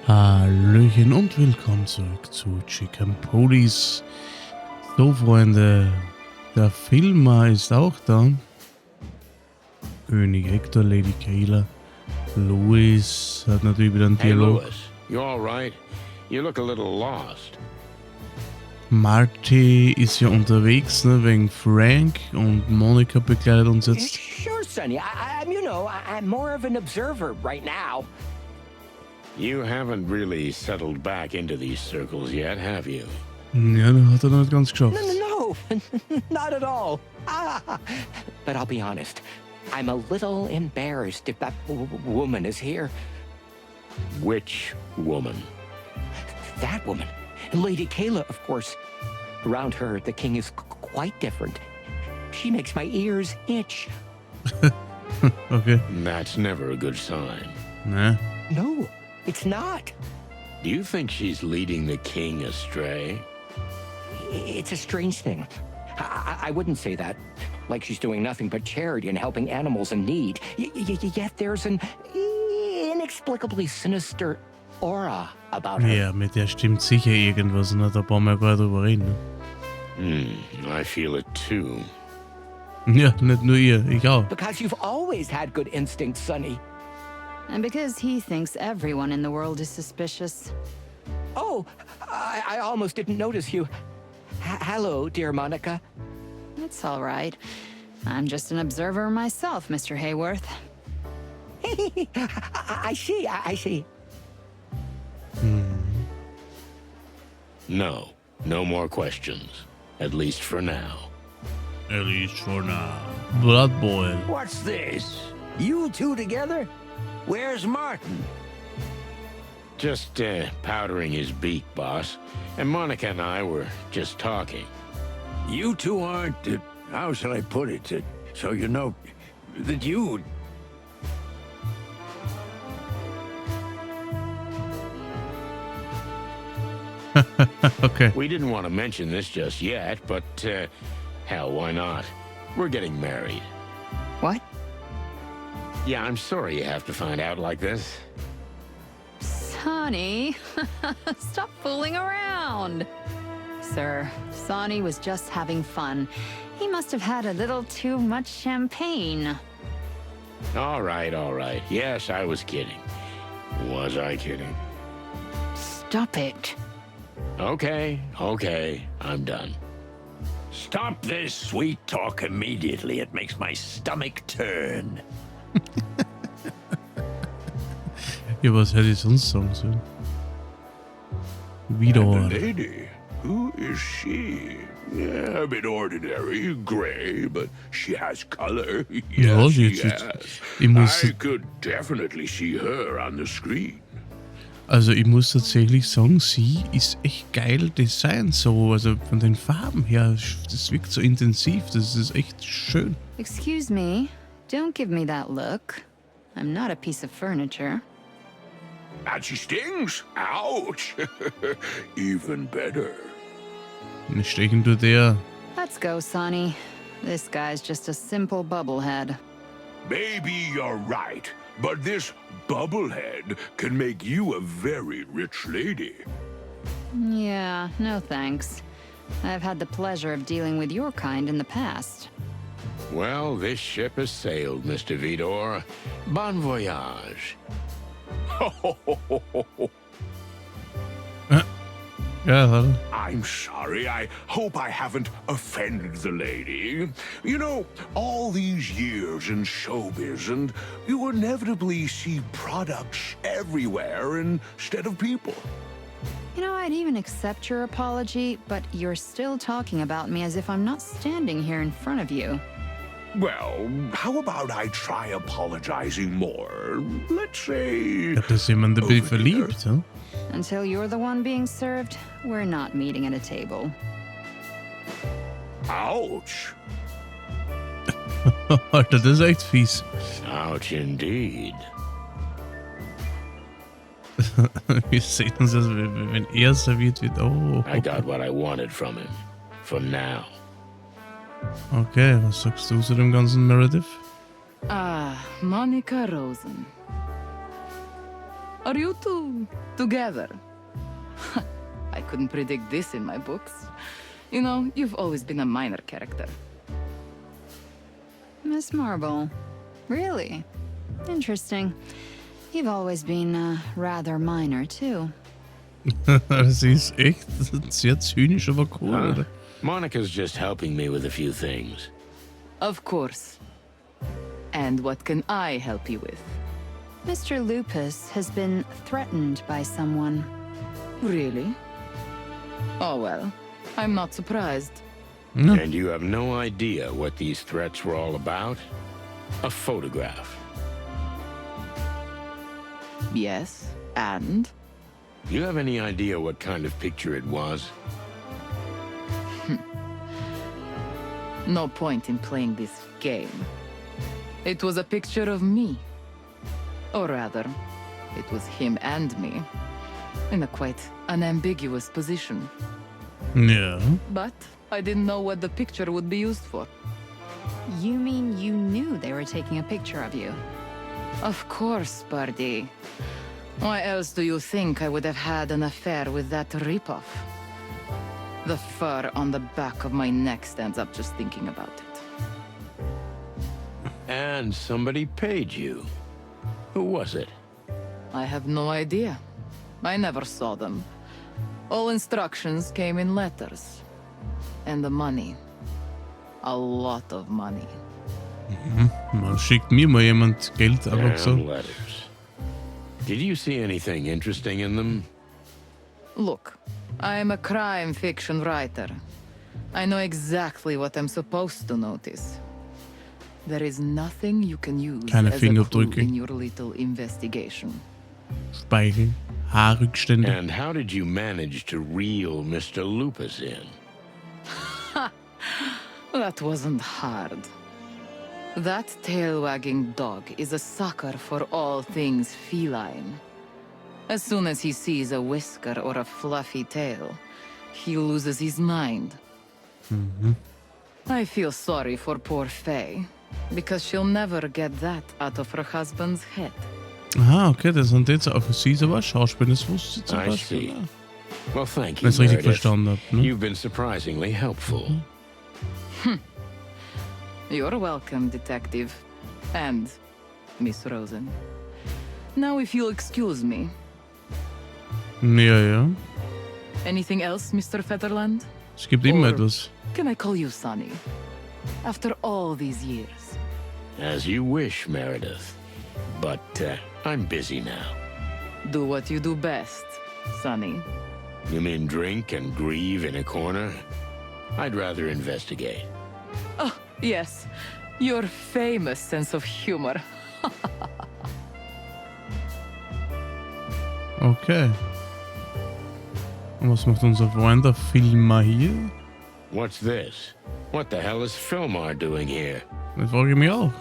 Hallöchen und willkommen zurück zu Chicken Police. So, Freunde, der Filmer ist auch da. König Hector, Lady Kayla. Louis hat natürlich wieder einen Dialog. Hey Louis, you all right? You look a little lost. Marty ist ja unterwegs, ne, wegen Frank, und Monica begleitet uns jetzt. Sure, Sonny. I'm more of an observer right now. You haven't really settled back into these circles yet, have you? Ja, da hat er noch nicht ganz geschafft. No, not at all. But I'll be honest, I'm a little embarrassed if that woman is here. Which woman? That woman. Lady Kayla, of course. Around her, the king is quite different. She makes my ears itch. Okay. That's never a good sign. Ne? No, it's not. Do you think she's leading the king astray? It's a strange thing. I wouldn't say that. Like she's doing nothing but charity and helping animals in need. Yet there's an inexplicably sinister aura about her. Ja, mit der stimmt sicher irgendwas, ne? Da brauchen wir gar nicht drüber reden, ne? I feel it too. Ja, nicht nur ihr, ich auch. Because you've always had good instincts, Sonny. And because he thinks everyone in the world is suspicious. Oh, I almost didn't notice you. Hello, dear Monica. It's all right. I'm just an observer myself, Mr. Hayworth. I see. No more questions. At least for now. At least for now. Blood boil. What's this? You two together? Where's Martin? Just powdering his beak, boss. And Monica and I were just talking. You two aren't, how shall I put it, so you know that you... Okay. We didn't want to mention this just yet, but hell, why not? We're getting married. What? Yeah, I'm sorry you have to find out like this. Sonny, stop fooling around. Sir, Sonny was just having fun. He must have had a little too much champagne. All right. Yes, I was kidding. Was I kidding? Stop it. Okay, I'm done. Stop this sweet talk immediately. It makes my stomach turn. Ja, was hätte ich sonst sagen sollen? Wieder. And the lady, who is she? Yeah, a bit ordinary, gray, but she has color. Ja, Yes, sie- yes. ich muss- I could definitely see her on the screen. Also ich muss tatsächlich sagen, sie ist echt geil designt so, also von den Farben her, das wirkt so intensiv, das ist echt schön. Excuse me, don't give me that look. I'm not a piece of furniture. And she stings. Ouch. Even better. Stechen du der. Let's go, Sonny. This guy's just a simple bubblehead. Maybe you're right, but this bubblehead can make you a very rich lady. Yeah, no thanks. I've had the pleasure of dealing with your kind in the past. Well, this ship has sailed, Mr. Vidor. Bon voyage. Ja, hallo. I'm sorry. I hope I haven't offended the lady. You know, all these years in showbiz, and you inevitably see products everywhere instead of people. You know, I'd even accept your apology, but you're still talking about me as if I'm not standing here in front of you. Well, how about I try apologizing more? Let's say... Da ist jemand ein bisschen over here. verliebt, hm? Until you're the one being served, we're not meeting at a table. Ouch. Alter, das ist echt fies. Ouch indeed. Wir sehen uns, also, wenn er serviert wird. Oh. I got what I wanted from him. For now. Okay, was sagst du zu dem ganzen Meredith? Ah, Monica Rosen. Are you two together? I couldn't predict this in my books. You know, you've always been a minor character. Miss Marble. Really? Interesting. You've always been rather minor, too. Sie ist echt sehr zynisch, aber cool, oder? Monica's just helping me with a few things. Of course. And what can I help you with? Mr. Lupus has been threatened by someone. Really? Oh well, I'm not surprised. No. And you have no idea what these threats were all about? A photograph. Yes, and? You have any idea what kind of picture it was? No point in playing this game. It was a picture of me. Or rather, it was him and me. In a quite unambiguous position. Ja. But I didn't know what the picture would be used for. You mean you knew they were taking a picture of you? Of course, Birdie. Why else do you think I would have had an affair with that ripoff? The fur on the back of my neck stands up just thinking about it. And somebody paid you. Who was it? I have no idea. I never saw them. All instructions came in letters. And the money. A lot of money. Man schickt mir mal jemand Geld, einfach And so. letters. Did you see anything interesting in them? Look, I'm a crime fiction writer. I know exactly what I'm supposed to notice. There is nothing you can use Keine as a clue Fingerabdrücke. in your little investigation. Speichel, Haarrückstände. And how did you manage to reel Mr. Lupus in? That wasn't hard. That tail-wagging dog is a sucker for all things feline. As soon as he sees a whisker or a fluffy tail, he loses his mind. I feel sorry for poor Faye, because she'll never get that out of her husband's head. Aha, okay, das sind jetzt auch sie ist aber Schauspielerin, das wusste sie zum I Beispiel. see. Ja. Well, thank you, Wenn ich es richtig Meredith. verstanden habe. Ne? You've been surprisingly helpful. You're welcome, Detective. And Miss Rosen. Now, if you'll excuse me. Ja, ja. Anything else, Mr. Fetterland? Es gibt immer Or- etwas. Can I call you Sonny? After all these years. As you wish, Meredith. But I'm busy now. Do what you do best, Sonny. You mean drink and grieve in a corner? I'd rather investigate. Oh, yes. Your famous sense of humor. Okay. Und was macht unser Freund der Filmer hier? What's this? What the hell is Filmar doing here? Das frage ich mich auch.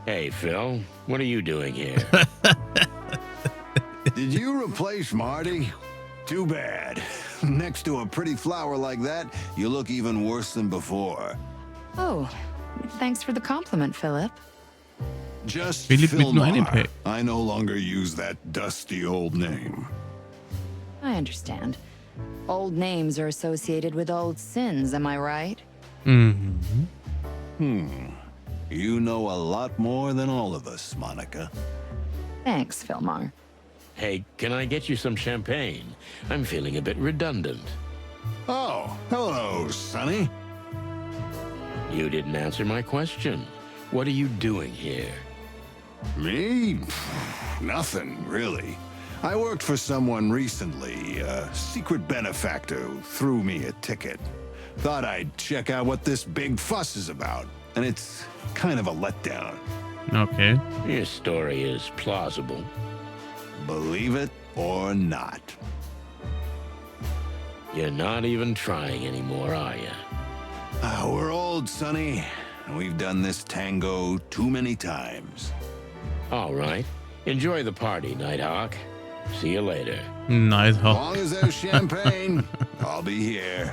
Hey, Phil, what are you doing here? Did you replace Marty? Too bad. Next to a pretty flower like that, you look even worse than before. Oh, thanks for the compliment, Philip. Just Philip mit nur einem Filmar. P. I no longer use that dusty old name. I understand. Old names are associated with old sins, am I right? You know a lot more than all of us, Monica. Thanks, Filmar. Hey, can I get you some champagne? I'm feeling a bit redundant. Oh, hello, Sonny. You didn't answer my question. What are you doing here? Me? Nothing, really. I worked for someone recently, a secret benefactor who threw me a ticket. Thought I'd check out what this big fuss is about, and it's kind of a letdown. Okay. Your story is plausible. Believe it or not. You're not even trying anymore, are you? We're old, Sonny. We've done this tango too many times. All right. Enjoy the party, Nighthawk. See you later. As Nighthawk. long as there's champagne, I'll be here.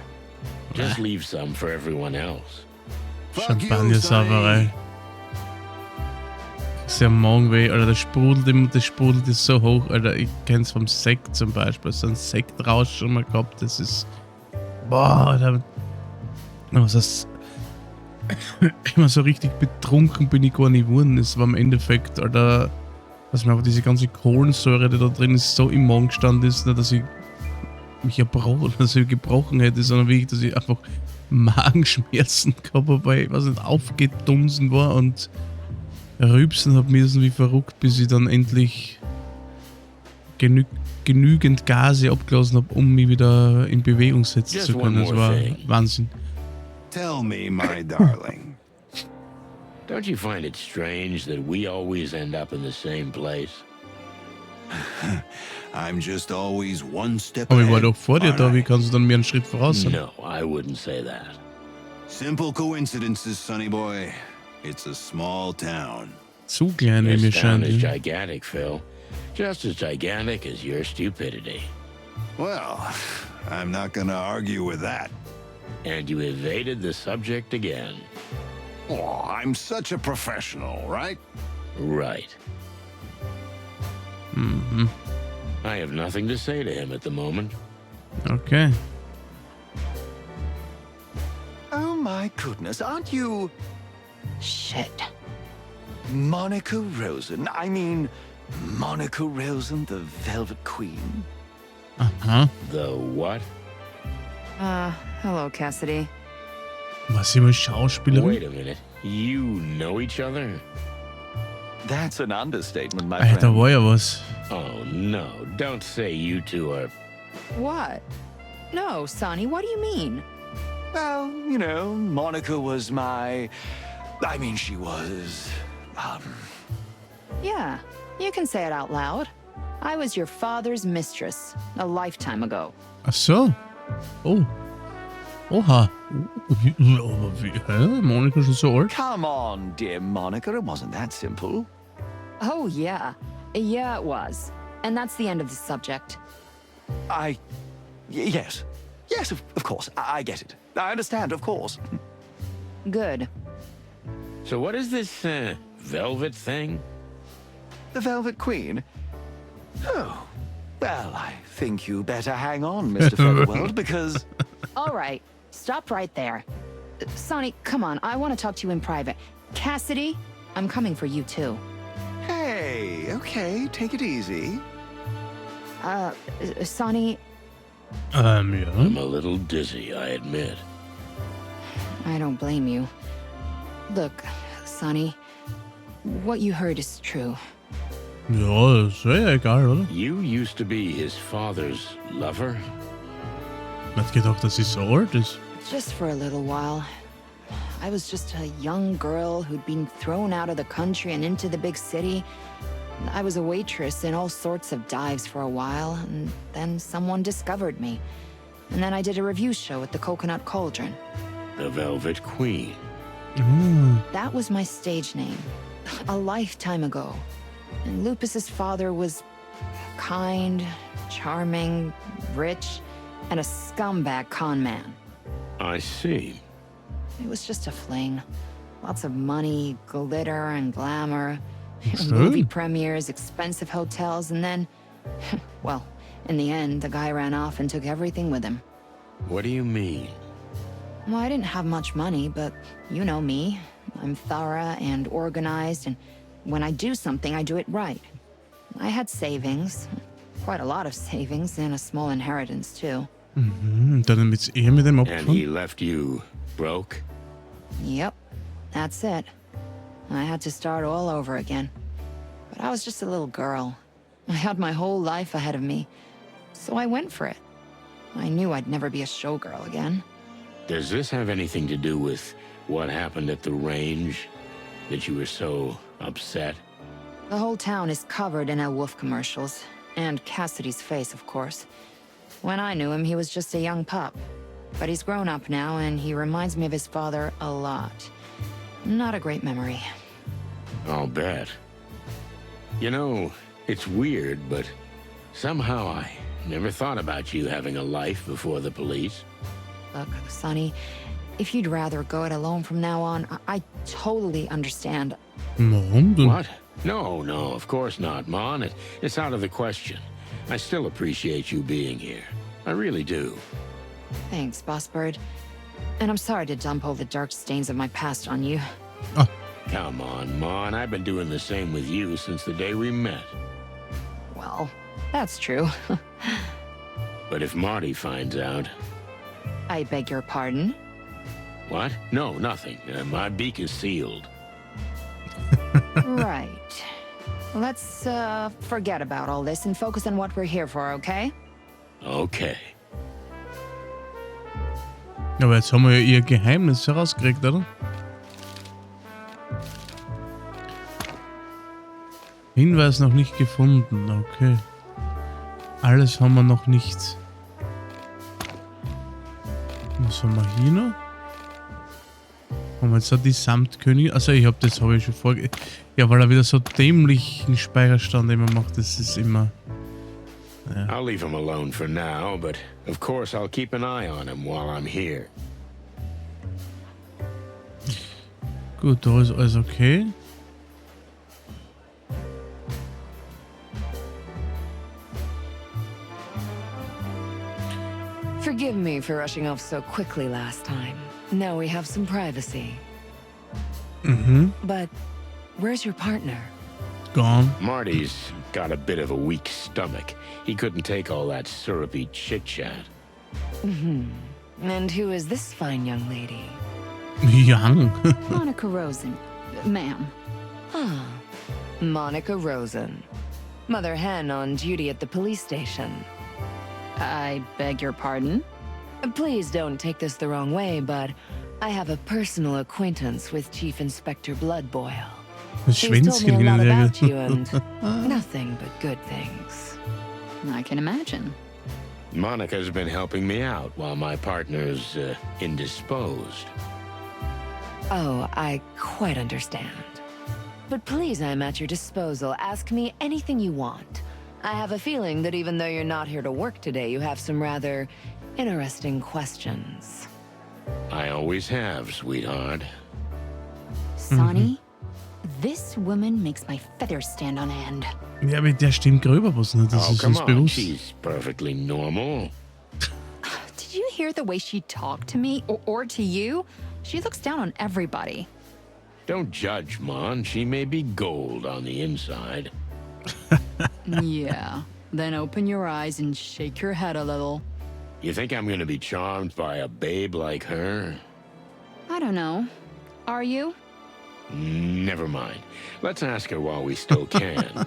Just leave some for everyone else. Fuck you, Champagner-Sauerei. Sonny. sehr Magenweh, Alter, das sprudelt ist so hoch, Alter, ich kenn's vom Sekt zum Beispiel, so ein Sektrausch schon mal gehabt, das ist, boah, Alter, was das, immer so richtig betrunken bin ich gar nicht geworden, es war im Endeffekt, Alter, dass mir einfach diese ganze Kohlensäure, die da drin ist, so im Magen gestanden ist, nicht, dass ich mich gebrochen hätte, sondern wirklich, dass ich einfach Magenschmerzen gehabt habe, weil ich, weiß nicht, aufgedunsen war und rübsen habe müssen wie verrückt, bis ich dann endlich genügend Gase abgelassen habe, um mich wieder in Bewegung setzen Just zu können. Das war Wahnsinn. Tell me, my darling. Don't you find it strange that we always end up in the same place? I'm just always one step Aber ich war ahead. doch vor dir da, aren't wie I? kannst du dann mir einen Schritt voraus sein? No, I wouldn't say that. Simple coincidences, sonny boy. It's a small town. Zu klein, wie mir This town scheint. is Ja. gigantic, Phil. Just as gigantic as your stupidity. Well, I'm not gonna argue with that. And you evaded the subject again. Oh, I'm such a professional, right? Right. I have nothing to say to him at the moment. Okay. Oh my goodness, aren't you... Shit. Monica Rosen. I mean, Monica Rosen, the Velvet Queen. Aha. The what? Hello, Cassidy. Was, immer Schauspielerin? Wait a minute. You know each other? That's an understatement, my Alter, friend. war ja was. Oh, no. Don't say you two are... What? No, Sonny, what do you mean? Well, you know, Monica was my... I mean, she was... Yeah, you can say it out loud. I was your father's mistress a lifetime ago. Ach so. Oh. Oha. Hä? Monika schon so alt? Come on, dear Monica, it wasn't that simple. Oh, yeah. Yeah, it was. And that's the end of the subject. Yes. Yes, of course. I get it. I understand, of course. Good. So what is this, velvet thing? The Velvet Queen? Oh. Well, I think you better hang on, Mr. Featherwell, because... All right, stop right there. Sonny, come on, I want to talk to you in private. Cassidy, I'm coming for you too. Hey, okay, take it easy. Sonny, Ja. I'm a little dizzy, I admit. I don't blame you. Look, Sonny, what you heard is true. Ja, das wäre ja egal, oder? You used to be his father's lover? Man hat gedacht, dass sie so alt ist. Just for a little while. I was just a young girl who'd been thrown out of the country and into the big city. I was a waitress in all sorts of dives for a while, and then someone discovered me. And then I did a review show at the Coconut Cauldron. The Velvet Queen. That was my stage name, a lifetime ago. And Lupus's father was kind, charming, rich, and a scumbag con man. I see. It was just a fling. Lots of money, glitter, and glamour. Schön. Movie premieres, expensive hotels, and then... well, in the end, the guy ran off and took everything with him. What do you mean? Well, I didn't have much money, but you know me. I'm thorough and organized, and when I do something, I do it right. I had savings. Quite a lot of savings, and a small inheritance, too. Und dann mit mit dem And he abgefahren? left you broke? Yep, that's it. I had to start all over again. But I was just a little girl. I had my whole life ahead of me, so I went for it. I knew I'd never be a showgirl again. Does this have anything to do with what happened at the range? That you were so upset? The whole town is covered in Wuff commercials, and Cassidy's face, of course. When I knew him, he was just a young pup. But he's grown up now, and he reminds me of his father a lot. Not a great memory. I'll bet. You know, it's weird, but somehow I never thought about you having a life before the police. Look, Sonny, if you'd rather go it alone from now on, I totally understand. Warum denn? What? No, no, of course not, Mon. It's out of the question. I still appreciate you being here. I really do. Thanks, Boss Bird. And I'm sorry to dump all the dark stains of my past on you. Oh, Come on, Mon. I've been doing the same with you since the day we met. Well, that's true. But if Marty finds out... I beg your pardon? What? No, nothing. My beak is sealed. Right. Let's, forget about all this and focus on what we're here for, okay? Okay. aber jetzt haben wir ja ihr Geheimnis herausgekriegt, oder? Hinweis noch nicht gefunden, okay. Alles haben wir noch nicht. Was haben wir hier noch? Haben wir jetzt da die Samtkönigin? Also ich habe ich schon vorge... Ja, weil er wieder so dämlichen Speicherstand immer macht, das ist immer... Ja. I'll leave him alone for now, but of course I'll keep an eye on him while I'm here. Gut, da ist alles okay. Forgive me for rushing off so quickly last time. Now we have some privacy. But where's your partner? Gone. Marty's got a bit of a weak stomach. He couldn't take all that syrupy chit-chat. And who is this fine young lady? Young. Monica Rosen, ma'am. Ah, Monica Rosen. Mother hen on duty at the police station. I beg your pardon? Please don't take this the wrong way, but I have a personal acquaintance with Chief Inspector Bloodboil. Das He's told me a Schwänzchen lot about you hinterher. and nothing but good things. I can imagine. Monica's been helping me out while my partner's indisposed. Oh, I quite understand. But please, I'm at your disposal. Ask me anything you want. I have a feeling that even though you're not here to work today, you have some rather interesting questions. I always have, sweetheart. Sonny, this woman makes my feathers stand on end. Ja, aber der stimmt gröber was, ne? Das Oh, ist come uns on, bewusst. she's perfectly normal. Did you hear the way she talked to me or to you? She looks down on everybody. Don't judge, Mon. She may be gold on the inside. Yeah. Then open your eyes and shake your head a little. You think I'm gonna be charmed by a babe like her? I don't know. Are you? Never mind. Let's ask her while we still can.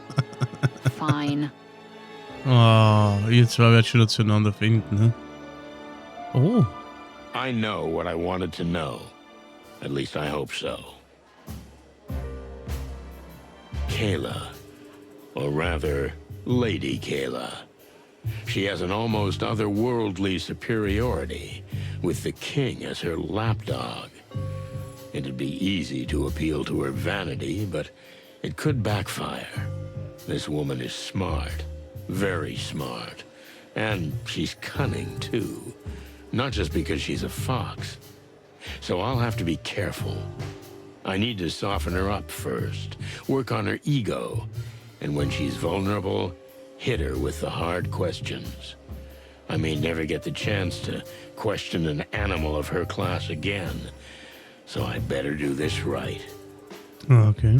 Fine. Oh, ihr zwei werdet schon zueinander finden, ne? Oh. I know what I wanted to know. At least I hope so. Kayla. Or rather, Lady Kayla. She has an almost otherworldly superiority, with the king as her lapdog. It'd be easy to appeal to her vanity, but it could backfire. This woman is smart, very smart, and she's cunning too. Not just because she's a fox. So I'll have to be careful. I need to soften her up first, work on her ego, and when she's vulnerable, hit her with the hard questions. I may never get the chance to question an animal of her class again, so I better do this right. Okay.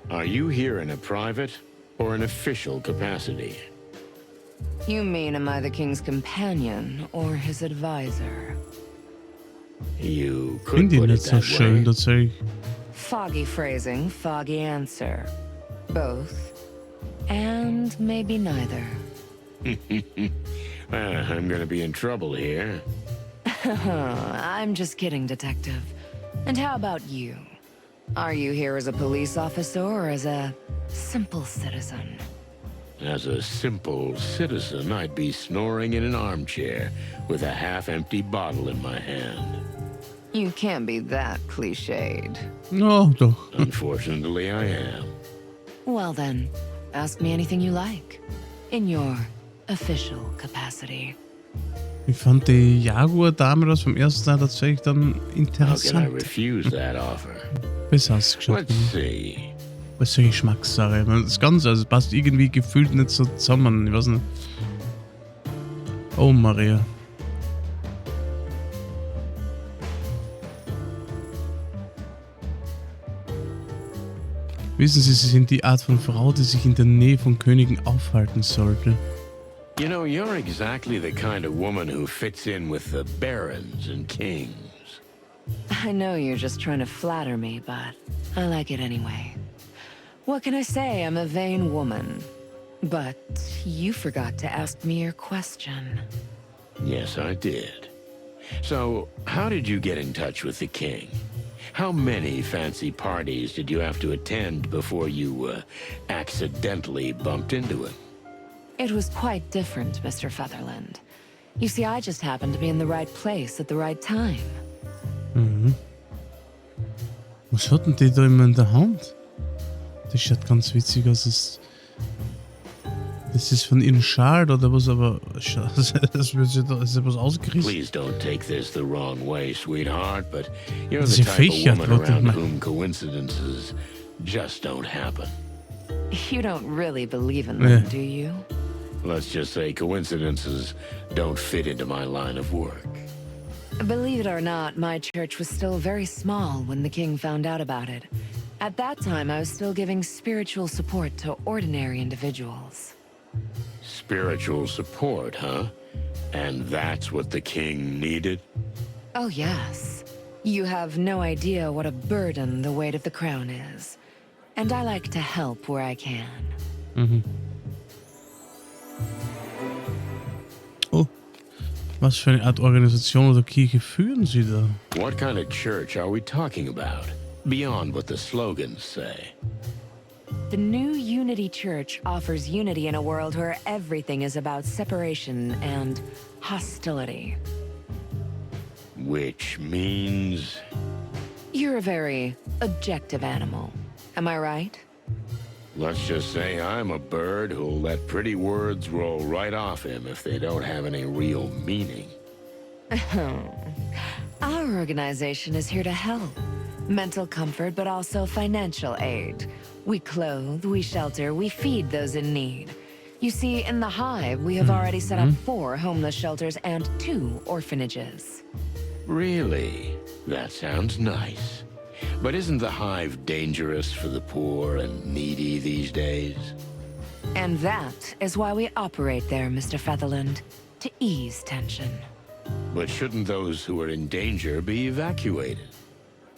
Are you here in a private or an official capacity? You mean, am I the king's companion or his advisor? You could Finde ihn put it nicht so that schön way. tatsächlich. Foggy phrasing, foggy answer. Both. And maybe neither. I'm gonna be in trouble here. I'm just kidding, Detective. And how about you? Are you here as a police officer or as a simple citizen? As a simple citizen, I'd be snoring in an armchair with a half-empty bottle in my hand. You can't be that cliched. No, doch. Unfortunately, I am. Well then, ask me anything you like. In your official capacity. Ich fand die Jaguar-Dame das vom ersten Teil tatsächlich dann How can I interessant. refuse that offer? Besser ausgeschafft. Let's see. Was ist so eine Geschmackssache? Das Ganze, also passt irgendwie gefühlt nicht so zusammen. Ich weiß nicht. Oh, Maria. Wissen Sie, Sie sind die Art von Frau, die sich in der Nähe von Königen aufhalten sollte. You know, you're exactly the kind of woman who fits in with the barons and kings. I know you're just trying to flatter me, but I like it anyway. What can I say? I'm a vain woman. But you forgot to ask me your question. Yes, I did. So, how did you get in touch with the king? How many fancy parties did you have to attend before you, accidentally bumped into him? It was quite different, Mr. Featherland. You see, I just happened to be in the right place at the right time. Mhm. Was hat denn die da immer in der Hand? Das schaut ganz witzig aus. Das ist von ihrem Schal oder was, aber das wird sich da etwas ausgerissen. Please don't take this the wrong way, sweetheart, but you're Das the ist type Fächer, of woman around trotzdem. whom coincidences just don't happen. You don't really believe in them, Yeah. do you? Let's just say coincidences don't fit into my line of work. Believe it or not, my church was still very small when the king found out about it. At that time, I was still giving spiritual support to ordinary individuals. Spiritual support, huh? And that's what the king needed? Oh, yes. You have no idea what a burden the weight of the crown is. And I like to help where I can. Mhm. Oh, was für eine Art Organisation oder Kirche führen Sie da? What kind of church are we talking about? Beyond what the slogans say. The new Unity Church offers unity in a world where everything is about separation and hostility. Which means... You're a very objective animal. Am I right? Let's just say I'm a bird who'll let pretty words roll right off him if they don't have any real meaning. Our organization is here to help. Mental comfort, but also financial aid. We clothe, we shelter, we feed those in need. You see, in the Hive, we have already set up 4 homeless shelters and 2 orphanages. Really? That sounds nice. But isn't the Hive dangerous for the poor and needy these days? And that is why we operate there, Mr. Featherland, to ease tension. But shouldn't those who are in danger be evacuated?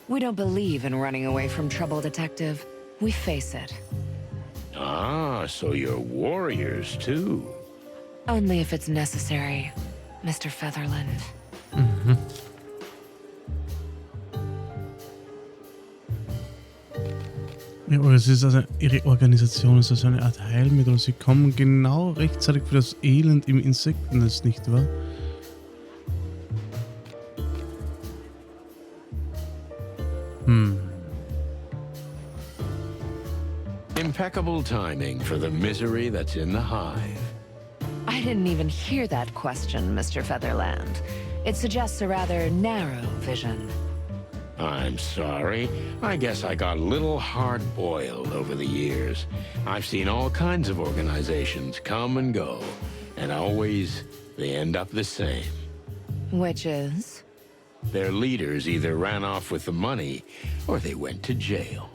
We don't believe in running away from trouble, Detective. We face it. Ah, so you're warriors too. Only if it's necessary, Mr. Featherland. Mhm. Ja, aber es ist also, ihre Organisation ist also eine Art Heilmittel und sie kommen genau rechtzeitig für das Elend im Insektennest, nicht wahr? Impeccable timing for the misery that's in the Hive. I didn't even hear that question, Mr. Featherland. It suggests a rather narrow vision. I'm sorry. I guess I got a little hard-boiled over the years. I've seen all kinds of organizations come and go, and always they end up the same. Which is? Their leaders either ran off with the money, or they went to jail.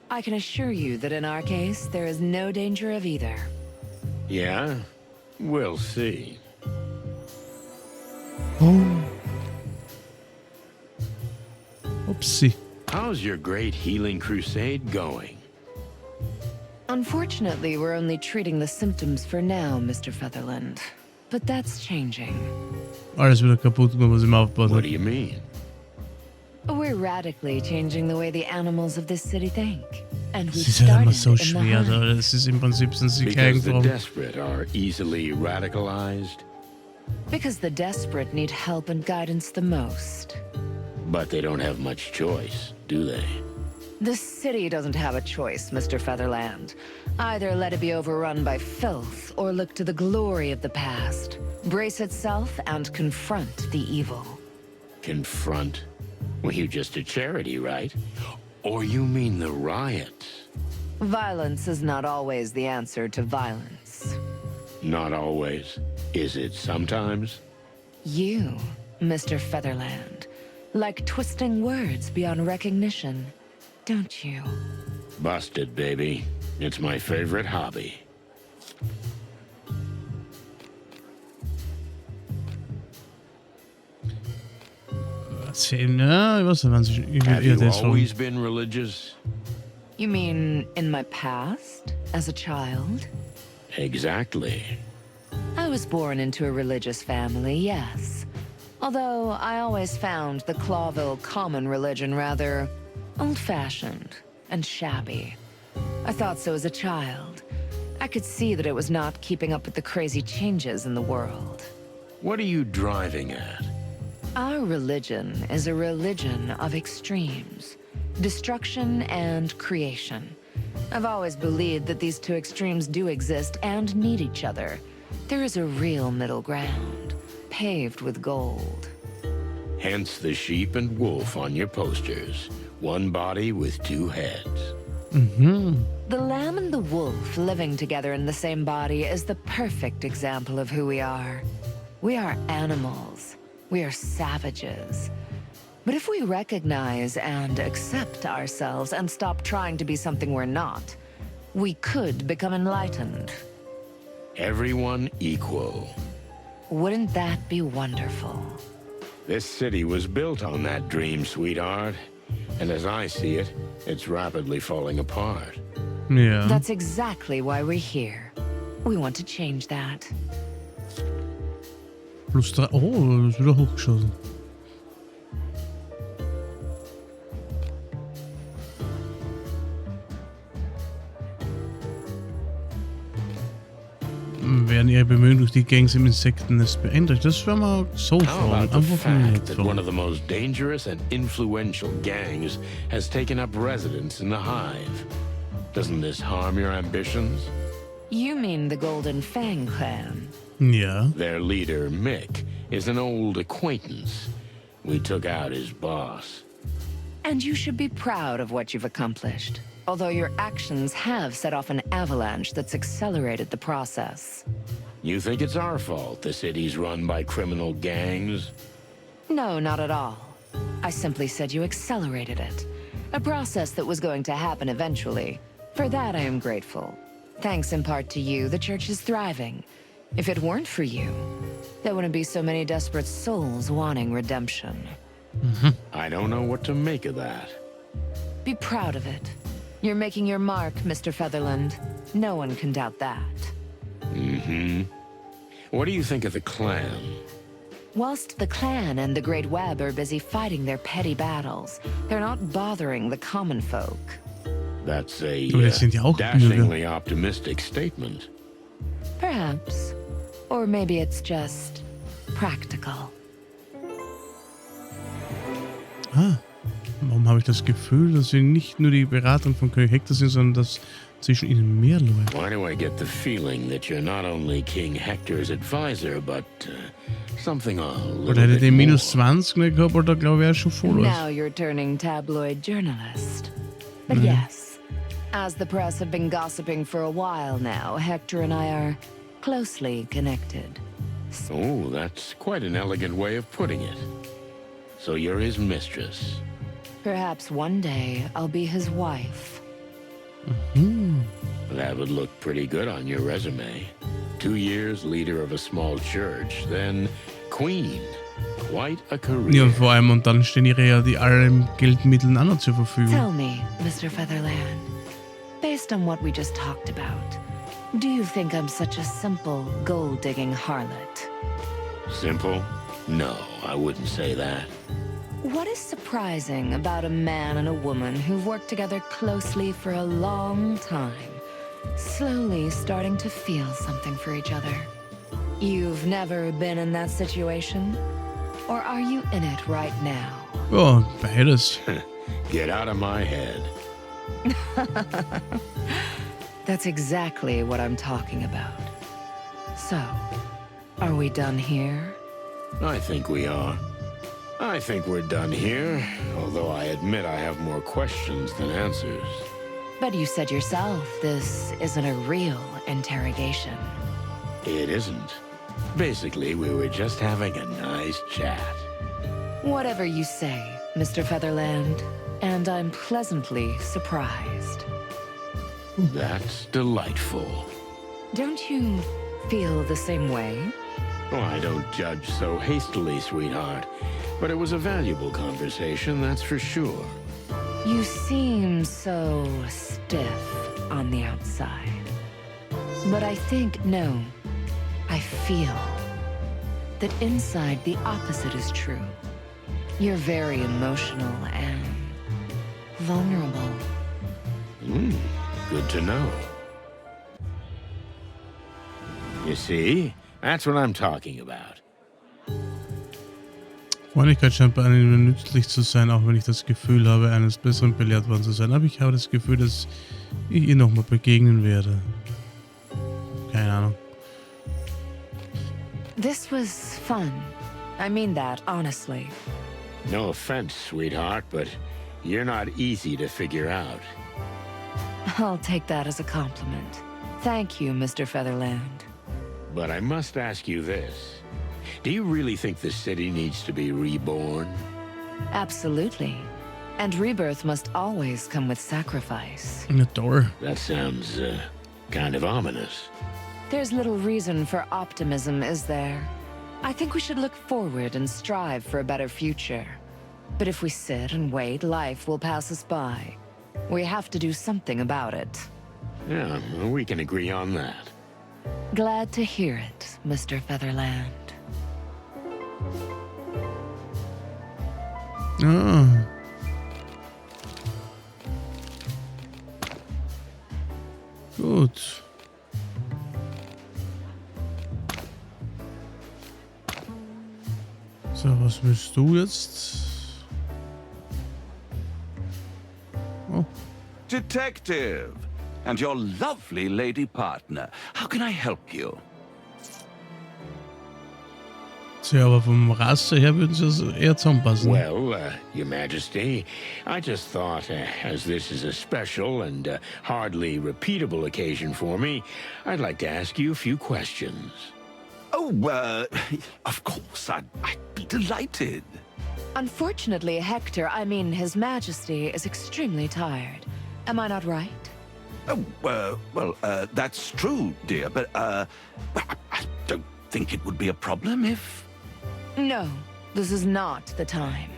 I can assure you that in our case, there is no danger of either. Yeah? We'll see. Oh. Oopsie. How's your great healing crusade going? Unfortunately, we're only treating the symptoms for now, Mr. Featherland. But that's changing. Alles wieder kaputt gemacht, was ich mir aufgebaut What habe. do you mean? We're radically changing the way the animals of this city think. And we've Es ist halt immer started so in the schwer, Hive. da. Es ist im Prinzip sind sie Because the Geigentraum. desperate are easily radicalized, Because the desperate need help and guidance the most. but they don't have much choice, do they? The city doesn't have a choice, Mr. Featherland. Either let it be overrun by filth or look to the glory of the past. Brace itself and confront the evil. Confront? Well, you're just a charity, right? Or you mean the riots? Violence is not always the answer to violence. Not always. Is it sometimes? You, Mr. Featherland, like twisting words beyond recognition, don't you? Busted, baby. It's my favorite hobby. Ja, ich weiß nicht, wann sich Have ihr you das so. always been religious? You mean in my past, as a child? Exactly. I was born into a religious family, yes. Although I always found the Clawville common religion rather old-fashioned and shabby. I thought so as a child. I could see that it was not keeping up with the crazy changes in the world. What are you driving at? Our religion is a religion of extremes. Destruction and creation. I've always believed that these two extremes do exist and need each other. There is a real middle ground, paved with gold. Hence the sheep and wolf on your posters. One body with two heads. The lamb and the wolf living together in the same body is the perfect example of who we are. We are animals. We are savages. But if we recognize and accept ourselves and stop trying to be something we're not, we could become enlightened. Everyone equal. Wouldn't that be wonderful? This city was built on that dream, sweetheart. And as I see it, it's rapidly falling apart. Ja. That's exactly why we're here. We want to change that. Plus 3. Oh, ist wieder hochgeschossen. Werden ihre Bemühungen durch die Gangs im Insektennest beeinträchtigt? Das werden wir so How fragen. about the Einfach von fact jetzt that one fragen. of the most dangerous and influential gangs has taken up residence in the Hive? Doesn't this harm your ambitions? You mean the Golden Fang clan? Ja. Their leader, Mick, is an old acquaintance. We took out his boss. And you should be proud of what you've accomplished. Although your actions have set off an avalanche that's accelerated the process. You think it's our fault the city's run by criminal gangs? No, not at all. I simply said you accelerated it. A process that was going to happen eventually. For that I am grateful. Thanks in part to you, the church is thriving. If it weren't for you, there wouldn't be so many desperate souls wanting redemption. I don't know what to make of that. Be proud of it. You're making your mark, Mr. Featherland. No one can doubt that. What do you think of the clan? Whilst the clan and the Great Web are busy fighting their petty battles, they're not bothering the common folk. That's a Aber das sind ja auch Bürger. dashingly optimistic statement. Perhaps. Or maybe it's just practical. Warum habe ich das Gefühl, dass sie nicht nur die Beratung von König Hector sind, sondern dass zwischen ihnen mehr läuft? Why do I get the feeling that you're not only King Hector's advisor, but something a little Oder hätte bit den more? minus 20 nicht gehabt, oder glaube ich, er ist schon voll aus. Now you're turning tabloid journalist. But yes, as the press have been gossiping for a while now, Hector and I are closely connected. Oh, that's quite an elegant way of putting it. So you're his mistress. Perhaps one day I'll be his wife. That would look pretty good on your resume. 2 years leader of a small church, then queen. Quite a Ja, career. und vor allem, und dann stehen ihre ja die allen Geldmitteln auch noch zur Verfügung. Tell me, Mr. Featherland, based on what we just talked about, do you think I'm such a simple, gold-digging harlot? Simple? No, I wouldn't say that. What is surprising about a man and a woman who've worked together closely for a long time, slowly starting to feel something for each other? You've never been in that situation? Or are you in it right now? Ja, beides. Get out of my head. That's exactly what I'm talking about. So, are we done here? I think we are. I think we're done here, although I admit I have more questions than answers. But you said yourself this isn't a real interrogation. It isn't. Basically, we were just having a nice chat. Whatever you say, Mr. Featherland, and I'm pleasantly surprised. That's delightful. Don't you feel the same way? Oh, I don't judge so hastily, sweetheart. But it was a valuable conversation, that's for sure. You seem so stiff on the outside. But I think, no, I feel that inside the opposite is true. You're very emotional and vulnerable. Good to know. You see, that's what I'm talking about. Freundlichkeit scheint bei einem nützlich zu sein, auch wenn ich das Gefühl habe, eines Besseren belehrt worden zu sein. Aber ich habe das Gefühl, dass ich ihr nochmal begegnen werde. Keine Ahnung. This was fun. I mean that, honestly. No offense, sweetheart, but you're not easy to figure out. I'll take that as a compliment. Thank you, Mr. Featherland. But I must ask you this. Do you really think the city needs to be reborn? Absolutely. And rebirth must always come with sacrifice. Eine Door. That sounds, kind of ominous. There's little reason for optimism, is there? I think we should look forward and strive for a better future. But if we sit and wait, life will pass us by. We have to do something about it. Yeah, we can agree on that. Glad to hear it, Mr. Featherland. Ah. Gut. So, was willst du jetzt? Oh. Detective! And your lovely lady partner. How can I help you? Tja, aber vom Raster her würden sie eher zusammenpassen. Well, Your Majesty, I just thought, as this is a special and hardly repeatable occasion for me, I'd like to ask you a few questions. Oh, of course, I'd be delighted. Unfortunately, Hector, I mean His Majesty, is extremely tired. Am I not right? Oh, well, that's true, dear, but, I don't think it would be a problem if... No, this is not the time.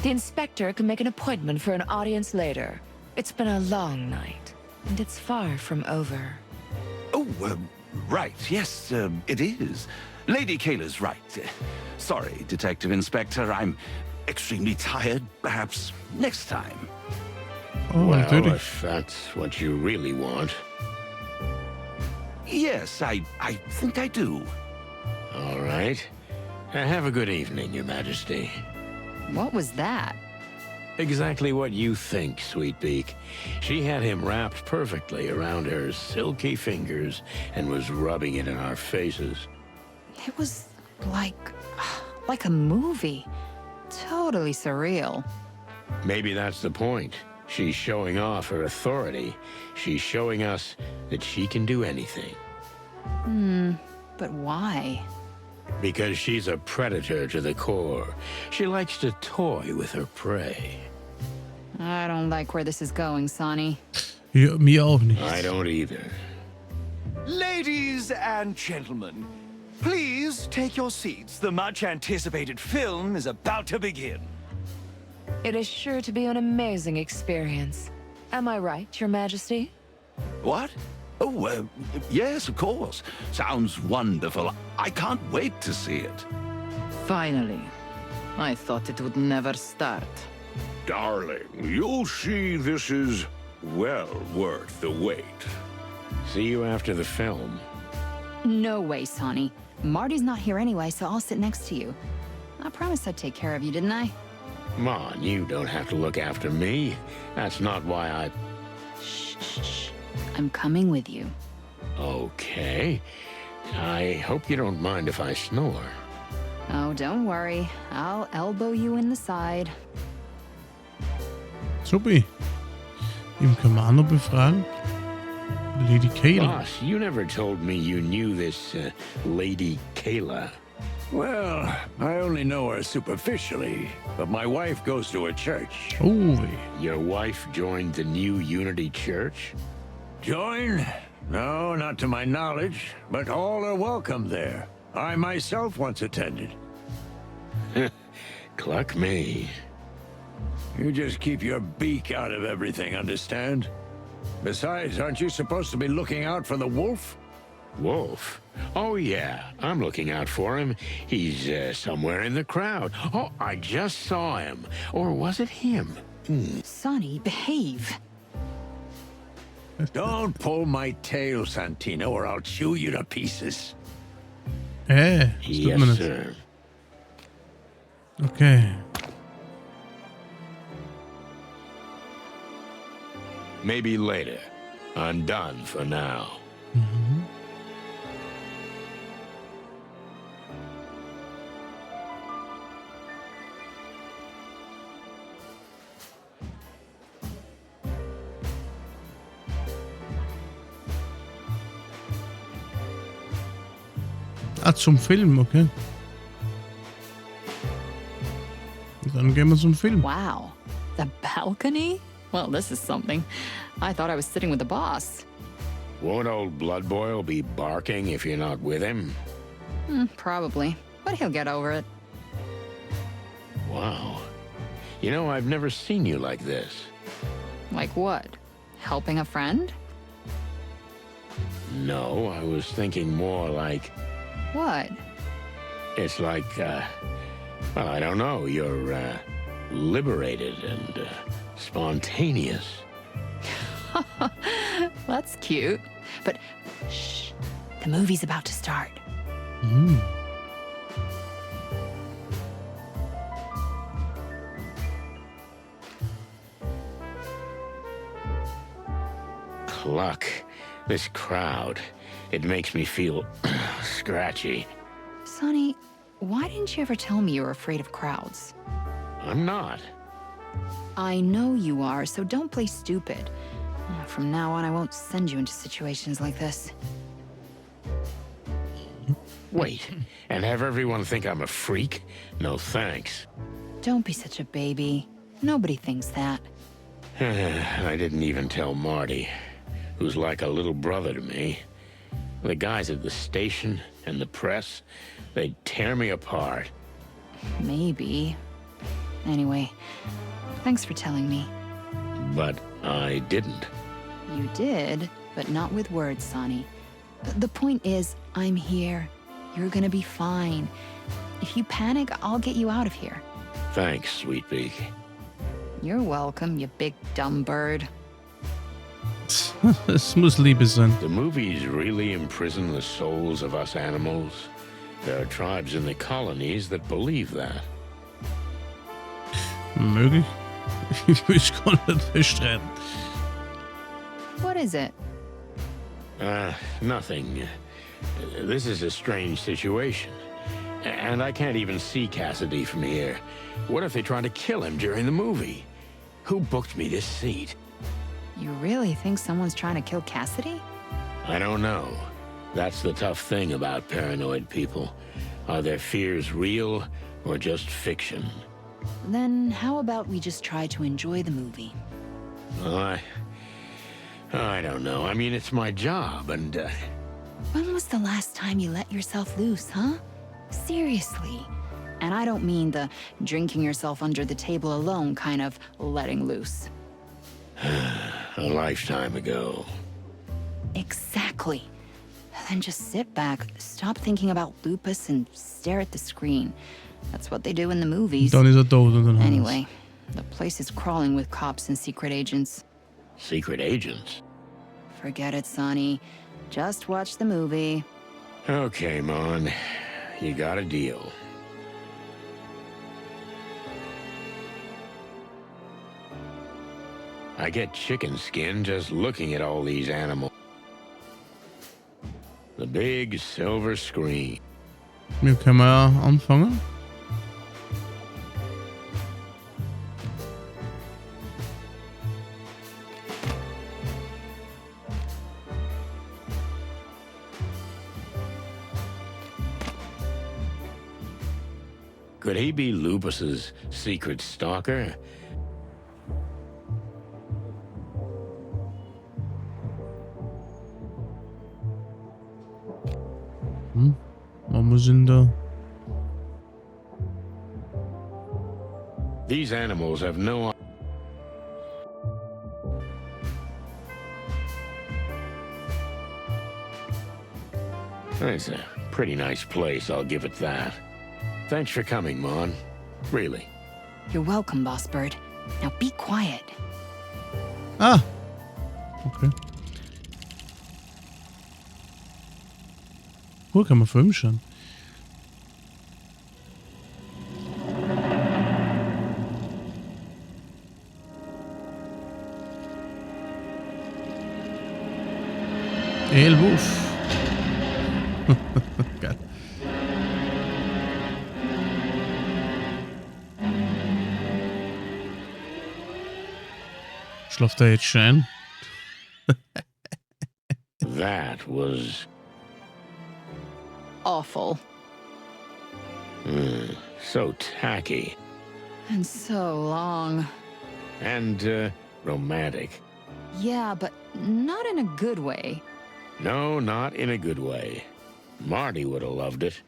The inspector can make an appointment for an audience later. It's been a long night, and it's far from over. Oh, right, yes, it is. Lady Kayla's right. Sorry, Detective Inspector, I'm extremely tired. Perhaps next time. Oh, Well, natürlich. if that's what you really want. Yes, I think I do. All right. Have a good evening, Your Majesty. What was that? Exactly what you think, Sweetbeak. She had him wrapped perfectly around her silky fingers and was rubbing it in our faces. It was like a movie. Totally surreal. Maybe that's the point. She's showing off her authority. She's showing us that she can do anything. But why? Because she's a predator to the core. She likes to toy with her prey. I don't like where this is going, Sonny. Ja, mir auch nicht. I don't either. Ladies and gentlemen, please take your seats. The much-anticipated film is about to begin. It is sure to be an amazing experience. Am I right, Your Majesty? What? Oh, yes, of course. Sounds wonderful. I can't wait to see it. Finally. I thought it would never start. Darling, you'll see this is well worth the wait. See you after the film. No way, Sonny. Marty's not here anyway, so I'll sit next to you. I promised I'd take care of you, didn't I? Come on, you don't have to look after me. That's not why I... Shh, shh, shh. I'm coming with you. Okay. I hope you don't mind if I snore. Oh, don't worry. I'll elbow you in the side. Supi. Im Kamano befragen? Lady Kayla. Boss, you never told me you knew this Lady Kayla. Well, I only know her superficially, but my wife goes to a church. Oh, Your wife joined the new Unity Church? Join? No, not to my knowledge, but all are welcome there. I myself once attended. Cluck me. You just keep your beak out of everything, understand? Besides, aren't you supposed to be looking out for the wolf? Wolf? Oh, yeah. I'm looking out for him. He's somewhere in the crowd. Oh, I just saw him. Or was it him? Sonny, behave. Don't pull my tail, Santino, or I'll chew you to pieces. Yes, minutes. sir. Okay. Maybe later. I'm done for now. Zum Film, okay. Dann gehen wir zum Film. Wow. The balcony? Well, this is something. I thought I was sitting with the boss. Won't old Blood Boil be barking if you're not with him? Probably. But he'll get over it. Wow. You know, I've never seen you like this. Like what? Helping a friend? No, I was thinking more like... What? It's like, well, I don't know. You're, liberated and, spontaneous. That's cute. But shh, the movie's about to start. Cluck. This crowd. It makes me feel scratchy. Sonny, why didn't you ever tell me you were afraid of crowds? I'm not. I know you are, so don't play stupid. From now on, I won't send you into situations like this. Wait, and have everyone think I'm a freak? No thanks. Don't be such a baby. Nobody thinks that. I didn't even tell Marty, who's like a little brother to me. The guys at the station and the press, they'd tear me apart. Maybe. Anyway, thanks for telling me. But I didn't. You did, but not with words, Sonny. The point is, I'm here. You're gonna be fine. If you panic, I'll get you out of here. Thanks, Sweet Beak. You're welcome, you big dumb bird. Es muss Liebe sein. The movies really imprison the souls of us animals. There are tribes in the colonies that believe that. Möglich? Ich will es gar nicht bestreiten. What is it? Nothing. This is a strange situation. And I can't even see Cassidy from here. What if they try to kill him during the movie? Who booked me this seat? You really think someone's trying to kill Cassidy? I don't know. That's the tough thing about paranoid people. Are their fears real or just fiction? Then how about we just try to enjoy the movie? Well, I don't know. I mean, it's my job, and... When was the last time you let yourself loose, huh? Seriously. And I don't mean the drinking yourself under the table alone kind of letting loose. a lifetime ago. Exactly. Then just sit back, stop thinking about lupus, and stare at the screen. That's what they do in the movies. Dan is het dood in den huis. Anyway, the place is crawling with cops and secret agents. Secret agents? Forget it, Sonny. Just watch the movie. Okay, Mon. You got a deal. I get chicken skin just looking at all these animals. The big silver screen. Nu kan man ja anfangen. Could he be Lupus's secret stalker? Machen wir denn da? These animals have no... It's a pretty nice place, I'll give it that. Thanks for coming, Mon. Really. You're welcome, Boss Bird. Now be quiet. Ah! Okay. Cool, kann man Film schauen. El Wuff. Geil. Schlaft er jetzt schon ein? That was... Awful. so tacky. And so long. And, romantic. Yeah, but not in a good way. No, not in a good way. Marty would have loved it.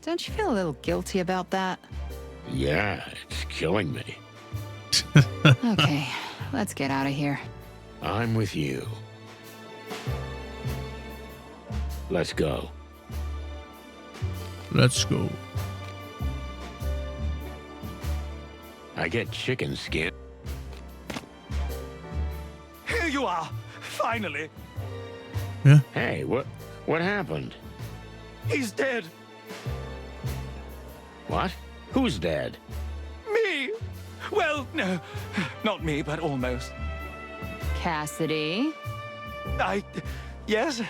Don't you feel a little guilty about that? Yeah, it's killing me. Okay, let's get out of here. I'm with you. Let's go. Let's go. I get chicken skin. Here you are, finally. Yeah. Hey, what happened? He's dead. What? Who's dead? Me. Well, no, not me, but almost. Cassidy, Yes?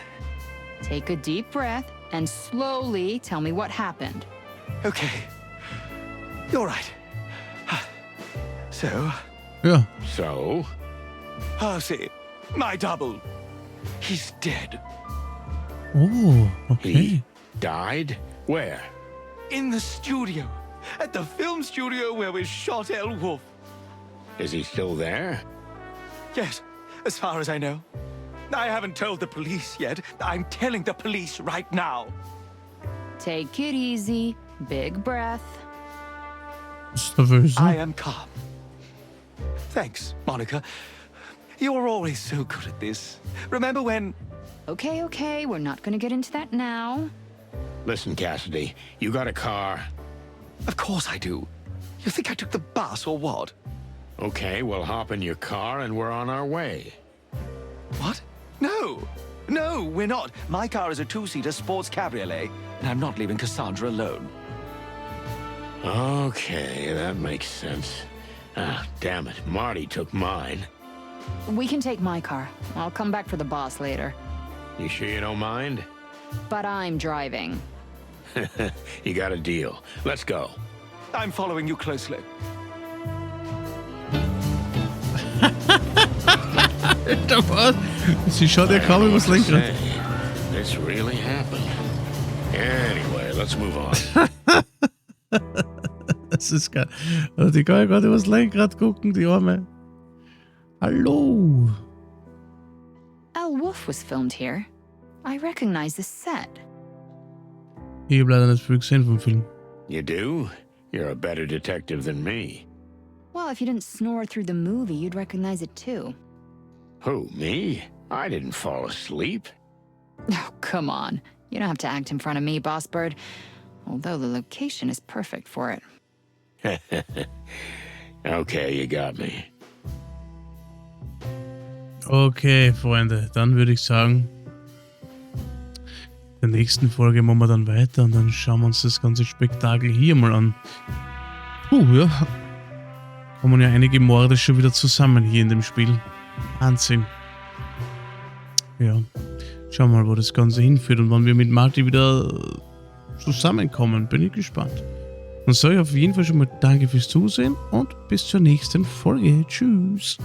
take a deep breath and slowly tell me what happened. Okay. You're right. So, Yeah. So? Percy, my double, he's dead. Oh, okay. He died? Where? In the studio. At the film studio where we shot El Wuff. Is he still there? Yes, as far as I know. I haven't told the police yet. I'm telling the police right now. Take it easy, big breath. Ist nervös. I am calm. Thanks, Monica. You're always so good at this. Remember when... Okay, we're not gonna get into that now. Listen, Cassidy, you got a car? Of course I do. You think I took the bus or what? Okay, we'll hop in your car and we're on our way. What? No, we're not. My car is a two-seater sports cabriolet, and I'm not leaving Cassandra alone. Okay, that makes sense. Ah, damn it, Marty took mine. We can take my car. I'll come back for the boss later. You sure you don't mind? But I'm driving. You got a deal. Let's go. I'm following you closely. Sie schaut ja kaum übers Lenkrad. This really happened. Anyway, let's move on. Das ist geil. Also die kann ja gerade übers Lenkrad gucken, die Arme. Hallo. El Wuff was filmed here. I recognize the set. Ich habe leider nicht viel gesehen vom Film. You do? You're a better detective than me. Well, if you didn't snore through the movie, you'd recognize it too. Who, me? I didn't fall asleep. Oh, come on. You don't have to act in front of me, Boss Bird. Although the location is perfect for it. Okay, you got me. Okay, Freunde, dann würde ich sagen, in der nächsten Folge machen wir dann weiter und dann schauen wir uns das ganze Spektakel hier mal an. Ja. Kommen ja einige Morde schon wieder zusammen hier in dem Spiel. Wahnsinn. Ja. Schauen wir mal, wo das Ganze hinführt und wann wir mit Marty wieder zusammenkommen. Bin ich gespannt. Dann sage ich auf jeden Fall schon mal danke fürs Zusehen und bis zur nächsten Folge. Tschüss.